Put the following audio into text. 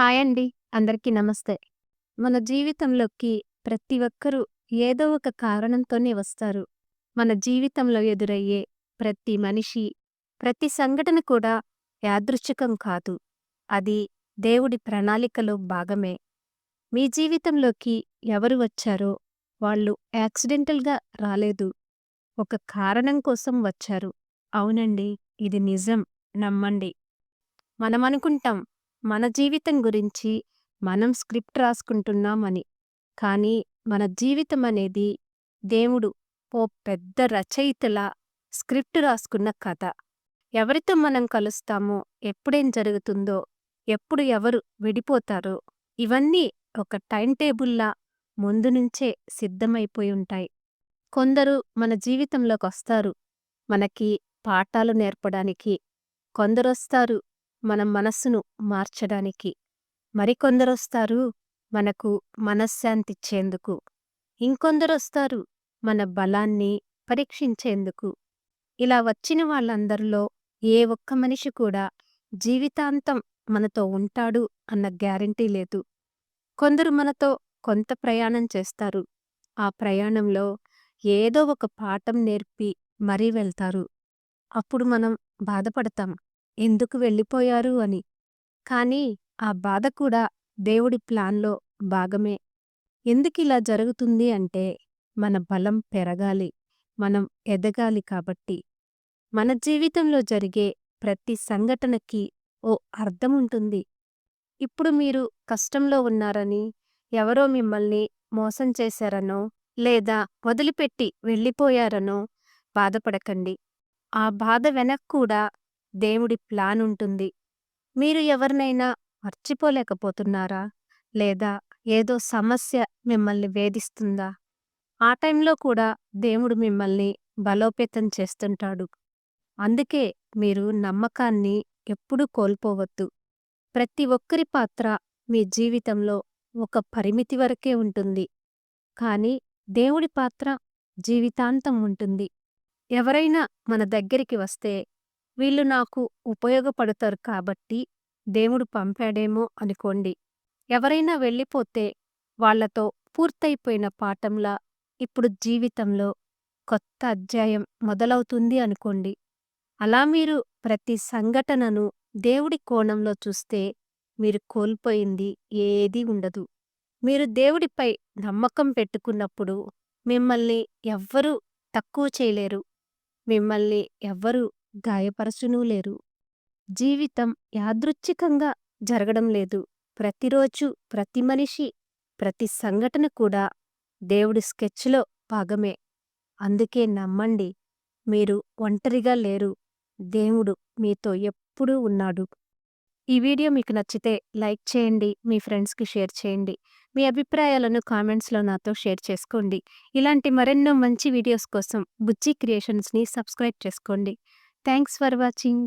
Hi అండి. అందరికీ నమస్తే. మన జీవితంలోకి ప్రతి ఒక్కరూ ఏదో ఒక కారణంతోనే వస్తారు. మన జీవితంలో ఎదురయ్యే ప్రతి మనిషి, ప్రతి సంఘటన కూడా యాదృచ్ఛికం కాదు. అది దేవుడి ప్రణాళికలో భాగమే. మీ జీవితంలోకి ఎవరు వచ్చారో వాళ్ళు యాక్సిడెంటల్‌గా రాలేదు. ఒక కారణం కోసం వచ్చారు. అవునండి. ఇది నిజం. నమ్మండి. మనమనుకుంటాం, మన జీవితం గురించి మనం స్క్రిప్ట్ రాసుకుంటున్నామని. కానీ మన జీవితమనేది దేవుడు ఓ పెద్ద రచయితలా స్క్రిప్ట్ రాసుకున్న కథ. ఎవరితో మనం కలుస్తామో, ఎప్పుడేం జరుగుతుందో, ఎప్పుడు ఎవరు విడిపోతారో, ఇవన్నీ ఒక టైమ్ టేబుల్‌లా ముందు నుంచే సిద్ధమైపోయి ఉంటాయి. కొందరు మన జీవితంలోకొస్తారు మనకి పాఠాలు నేర్పడానికి. కొందరొస్తారు మన మనస్సును మార్చడానికి. మరికొందరొస్తారు మనకు మనశ్శాంతిచ్చేందుకు. ఇంకొందరొస్తారు మన బలాన్ని పరీక్షించేందుకు. ఇలా వచ్చిన వాళ్ళందరిలో ఏ ఒక్క మనిషి కూడా జీవితాంతం మనతో ఉంటాడు అన్న గ్యారంటీ లేదు. కొందరు మనతో కొంత ప్రయాణం చేస్తారు. ఆ ప్రయాణంలో ఏదో ఒక పాఠం నేర్పి మరీ వెళ్తారు. అప్పుడు మనం బాధపడతాం. ఎందుకు వెళ్ళిపోయారు అని. కానీ ఆ బాధ కూడా దేవుడి ప్లాన్‌లో భాగమే. ఎందుకిలా జరుగుతుంది అంటే, మన బలం పెరగాలి. మనం ఎదగాలి కాబట్టి. మన జీవితంలో జరిగే ప్రతి సంఘటనకి ఓ అర్థముంటుంది. ఇప్పుడు మీరు కష్టంలో ఉన్నారని, ఎవరో మిమ్మల్ని మోసం చేశారనో, లేదా వదిలిపెట్టి వెళ్ళిపోయారనో బాధపడకండి. ఆ బాధ వెనక కూడా దేవుడి ప్లానుంటుంది. మీరు ఎవరినైనా మర్చిపోలేకపోతున్నారా? లేదా ఏదో సమస్య మిమ్మల్ని వేధిస్తుందా? ఆ టైంలో కూడా దేవుడు మిమ్మల్ని బలోపేతం చేస్తుంటాడు. అందుకే మీరు నమ్మకాన్ని ఎప్పుడూ కోల్పోవద్దు. ప్రతి ఒక్కరి పాత్ర మీ జీవితంలో ఒక పరిమితి వరకే ఉంటుంది. కానీ దేవుడి పాత్ర జీవితాంతం ఉంటుంది. ఎవరైనా మన దగ్గరికి వస్తే, వీళ్ళు నాకు ఉపయోగపడతారు కాబట్టి దేవుడు పంపాడేమో అనుకోండి. ఎవరైనా వెళ్ళిపోతే వాళ్ళతో పూర్తయిపోయిన పాఠంలా ఇప్పుడు జీవితంలో కొత్త అధ్యాయం మొదలవుతుంది అనుకోండి. అలా మీరు ప్రతి సంఘటనను దేవుడి కోణంలో చూస్తే మీరు కోల్పోయింది ఏదీ ఉండదు. మీరు దేవుడిపై నమ్మకం పెట్టుకున్నప్పుడు మిమ్మల్ని ఎవ్వరూ తక్కువ చేయలేరు. మిమ్మల్ని ఎవ్వరూ గాయపరచునూ లేరు. జీవితం యాదృచ్ఛికంగా జరగడం లేదు. ప్రతిరోజు, ప్రతి మనిషి, ప్రతి సంఘటన కూడా దేవుడి స్కెచ్‌లో భాగమే. అందుకే నమ్మండి. మీరు ఒంటరిగా లేరు. దేవుడు మీతో ఎప్పుడూ ఉన్నాడు. ఈ వీడియో మీకు నచ్చితే లైక్ చేయండి. మీ ఫ్రెండ్స్‌కి షేర్ చేయండి. మీ అభిప్రాయాలను కామెంట్స్‌లో నాతో షేర్ చేసుకోండి. ఇలాంటి మరెన్నో మంచి వీడియోస్ కోసం బుజ్జి క్రియేషన్స్‌ని సబ్స్క్రైబ్ చేసుకోండి. Thanks for watching.